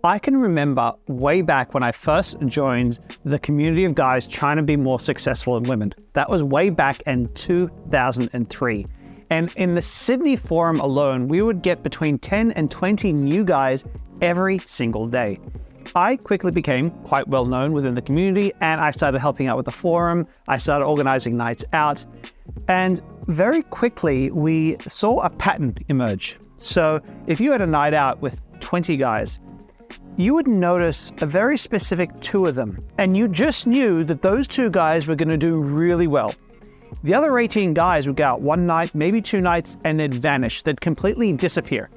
I can remember way back when I first joined the community of guys trying to be more successful in women. That was way back in 2003. And in the Sydney forum alone, we would get between 10 and 20 new guys every single day. I quickly became quite well known within the community, and I started helping out with the forum. I started organizing nights out, and very quickly we saw a pattern emerge. So if you had a night out with 20 guys, you would notice a very specific 2 of them, and you just knew that those 2 guys were going to do really well. The other 18 guys would go out one night, maybe 2 nights, and they'd vanish. They'd completely disappear.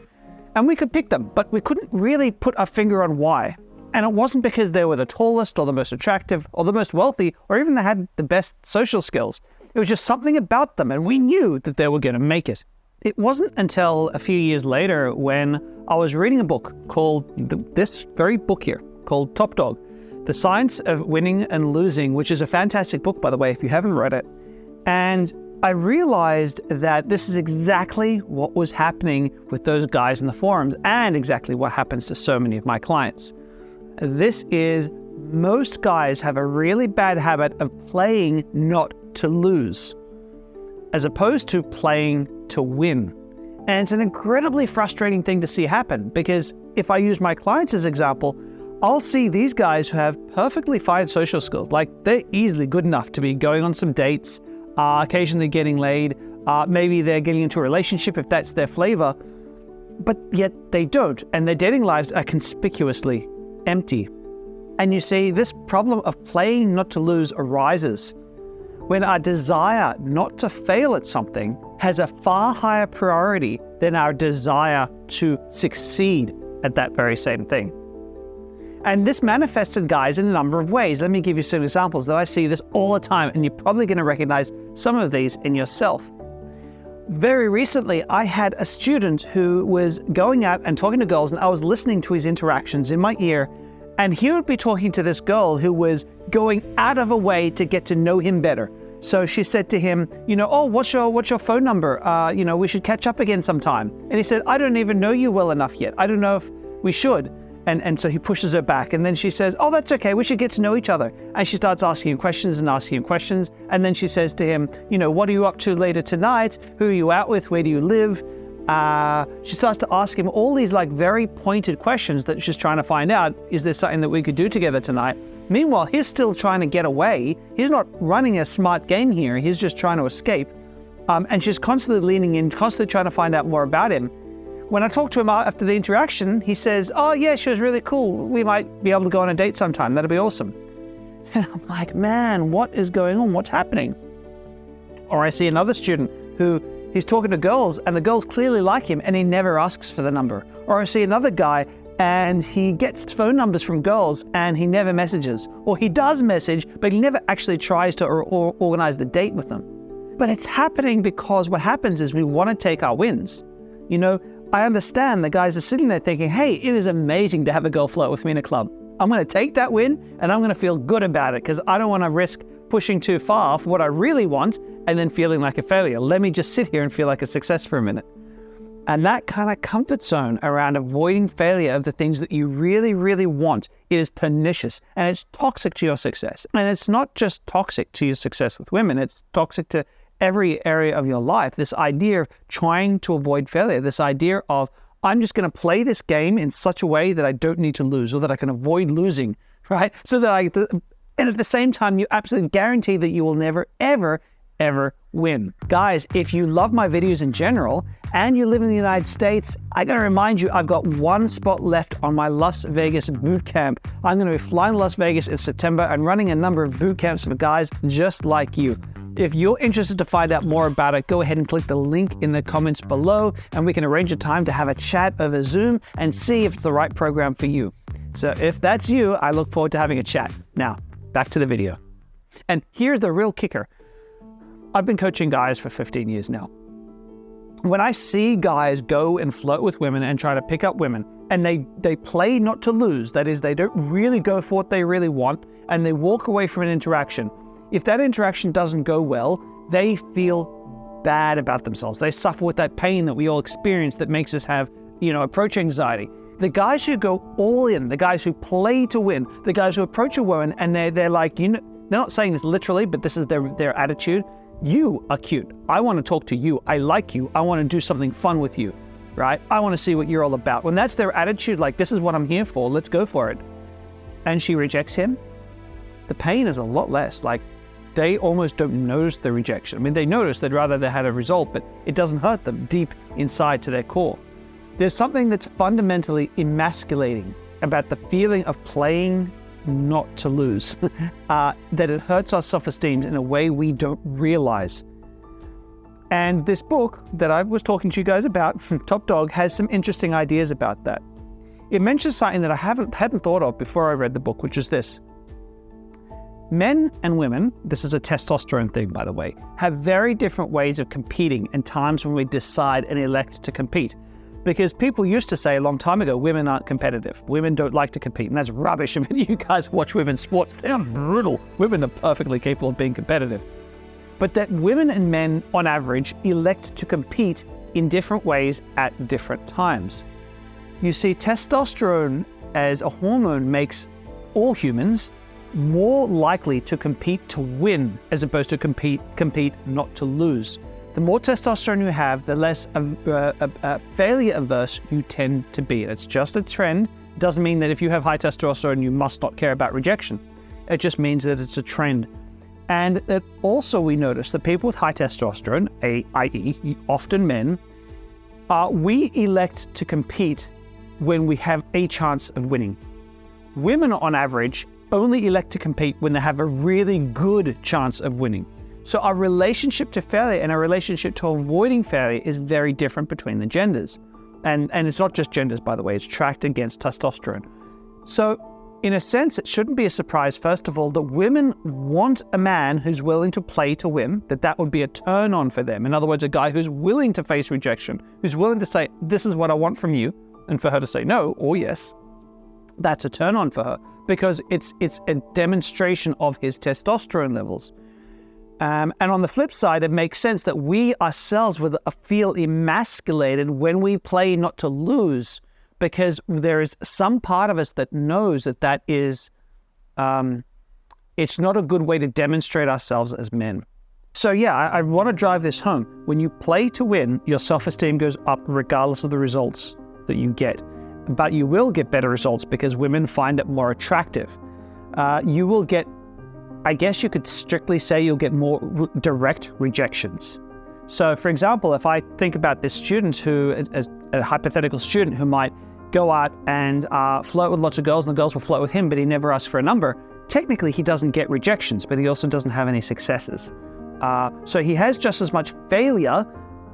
And we could pick them, but we couldn't really put our finger on why. And it wasn't because they were the tallest or the most attractive or the most wealthy or even they had the best social skills. It was just something about them, and we knew that they were going to make it. It wasn't until a few years later when I was reading a book called, this very book here, called Top Dog, The Science of Winning and Losing, which is a fantastic book, by the way, if you haven't read it. And I realized that this is exactly what was happening with those guys in the forums and exactly what happens to so many of my clients. This is, most guys have a really bad habit of playing not to lose, as opposed to playing to win. And it's an incredibly frustrating thing to see happen, because if I use my clients as example, I'll see these guys who have perfectly fine social skills, like they're easily good enough to be going on some dates, occasionally getting laid, maybe they're getting into a relationship if that's their flavor, but yet they don't, and their dating lives are conspicuously empty. And you see, this problem of playing not to lose arises when our desire not to fail at something has a far higher priority than our desire to succeed at that very same thing. And this manifests in guys in a number of ways. Let me give you some examples that I see this all the time, and you're probably going to recognize some of these in yourself. Very recently, I had a student who was going out and talking to girls, and I was listening to his interactions in my ear, and he would be talking to this girl who was going out of a way to get to know him better. So she said to him, oh, what's your phone number? We should catch up again sometime. And he said, I don't even know you well enough yet. I don't know if we should. And so he pushes her back, and then she says, oh, that's okay, we should get to know each other. And she starts asking him questions and asking him questions. And then she says to him, what are you up to later tonight? Who are you out with? Where do you live? She starts to ask him all these very pointed questions that she's trying to find out, is there something that we could do together tonight? Meanwhile, he's still trying to get away. He's not running a smart game here. He's just trying to escape. And she's constantly leaning in, constantly trying to find out more about him. When I talked to him after the interaction, he says, oh yeah, she was really cool. We might be able to go on a date sometime. That'd be awesome. And I'm like, man, what is going on? What's happening? Or I see another student who he's talking to girls, and the girls clearly like him, and he never asks for the number. Or I see another guy and he gets phone numbers from girls and he never messages. Or he does message, but he never actually tries to organize the date with them. But it's happening because what happens is we want to take our wins. I understand the guys are sitting there thinking, hey, it is amazing to have a girl flirt with me in a club. I'm going to take that win and I'm going to feel good about it because I don't want to risk pushing too far for what I really want and then feeling like a failure. Let me just sit here and feel like a success for a minute. And that kind of comfort zone around avoiding failure of the things that you really, really want, it is pernicious and it's toxic to your success. And it's not just toxic to your success with women, it's toxic to every area of your life. This idea of trying to avoid failure, this idea of I'm just going to play this game in such a way that I don't need to lose or that I can avoid losing, right? So that and at the same time, you absolutely guarantee that you will never, ever, ever win. Guys, if you love my videos in general and you live in the United States, I got to remind you, I've got one spot left on my Las Vegas Bootcamp. I'm going to be flying to Las Vegas in September and running a number of boot camps for guys just like you. If you're interested to find out more about it, go ahead and click the link in the comments below and we can arrange a time to have a chat over Zoom and see if it's the right program for you. So if that's you, I look forward to having a chat. Now, back to the video. And here's the real kicker. I've been coaching guys for 15 years now. When I see guys go and flirt with women and try to pick up women, and they play not to lose, that is, they don't really go for what they really want, and they walk away from an interaction, if that interaction doesn't go well, they feel bad about themselves. They suffer with that pain that we all experience that makes us have, approach anxiety. The guys who go all in, the guys who play to win, the guys who approach a woman and they're like, you know, they're not saying this literally, but this is their attitude. You are cute. I want to talk to you. I like you. I want to do something fun with you, right? I want to see what you're all about. When that's their attitude, like, this is what I'm here for, let's go for it. And she rejects him, the pain is a lot less. Like, they almost don't notice the rejection. I mean, they notice, they'd rather they had a result, but it doesn't hurt them deep inside to their core. There's something that's fundamentally emasculating about the feeling of playing not to lose, that it hurts our self-esteem in a way we don't realize. And this book that I was talking to you guys about, Top Dog, has some interesting ideas about that. It mentions something that I hadn't thought of before I read the book, which is this. Men and women, this is a testosterone thing, by the way, have very different ways of competing and times when we decide and elect to compete. Because people used to say a long time ago, women aren't competitive. Women don't like to compete, and that's rubbish. I mean, you guys watch women's sports, they're brutal. Women are perfectly capable of being competitive. But that women and men, on average, elect to compete in different ways at different times. You see, testosterone as a hormone makes all humans more likely to compete to win as opposed to compete not to lose. The more testosterone you have, the less failure averse you tend to be. It's just a trend. It doesn't mean that if you have high testosterone, you must not care about rejection. It just means that it's a trend. And that also we notice that people with high testosterone, i.e. often men, we elect to compete when we have a chance of winning. Women on average only elect to compete when they have a really good chance of winning. So our relationship to failure and our relationship to avoiding failure is very different between the genders. And it's not just genders, by the way, it's tracked against testosterone. So in a sense, it shouldn't be a surprise, first of all, that women want a man who's willing to play to win, that would be a turn on for them. In other words, a guy who's willing to face rejection, who's willing to say, this is what I want from you, and for her to say no or yes, that's a turn on for her because it's a demonstration of his testosterone levels. And on the flip side, it makes sense that we ourselves will feel emasculated when we play not to lose, because there is some part of us that knows that is, it's not a good way to demonstrate ourselves as men. So yeah, I want to drive this home. When you play to win, your self-esteem goes up regardless of the results that you get. But you will get better results because women find it more attractive. You will get, I guess you could strictly say you'll get more direct rejections. So for example, if I think about this student who, as a hypothetical student who might go out and flirt with lots of girls and the girls will flirt with him, but he never asks for a number, technically he doesn't get rejections, but he also doesn't have any successes. So he has just as much failure,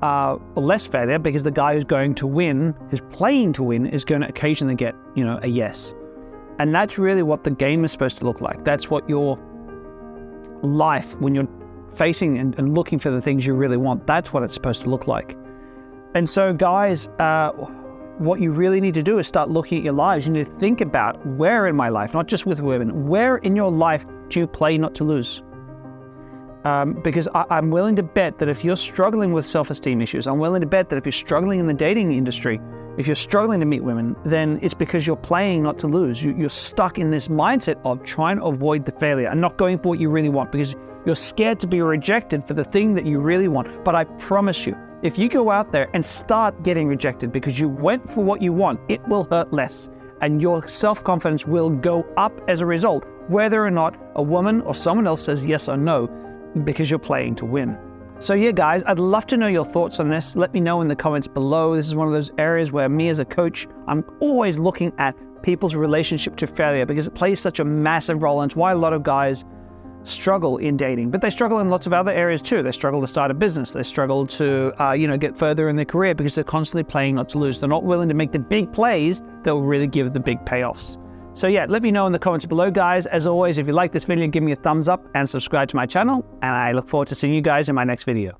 or less failure, because the guy who's going to win, who's playing to win, is going to occasionally get, a yes. And that's really what the game is supposed to look like. That's what your life, when you're facing and looking for the things you really want, that's what it's supposed to look like. And so guys, what you really need to do is start looking at your lives. You need to think about, where in my life, not just with women, where in your life do you play not to lose? Because I'm willing to bet that if you're struggling with self-esteem issues, I'm willing to bet that if you're struggling in the dating industry, if you're struggling to meet women, then it's because you're playing not to lose. You're stuck in this mindset of trying to avoid the failure and not going for what you really want because you're scared to be rejected for the thing that you really want. But I promise you, if you go out there and start getting rejected because you went for what you want, it will hurt less. And your self-confidence will go up as a result, whether or not a woman or someone else says yes or no, because you're playing to win. So yeah, guys, I'd love to know your thoughts on this. Let me know in the comments below. This is one of those areas where me as a coach, I'm always looking at people's relationship to failure because it plays such a massive role, and it's why a lot of guys struggle in dating. But they struggle in lots of other areas too. They struggle to start a business. They struggle to get further in their career because they're constantly playing not to lose. They're not willing to make the big plays that will really give the big payoffs. So yeah, let me know in the comments below, guys. As always, if you like this video, give me a thumbs up and subscribe to my channel. And I look forward to seeing you guys in my next video.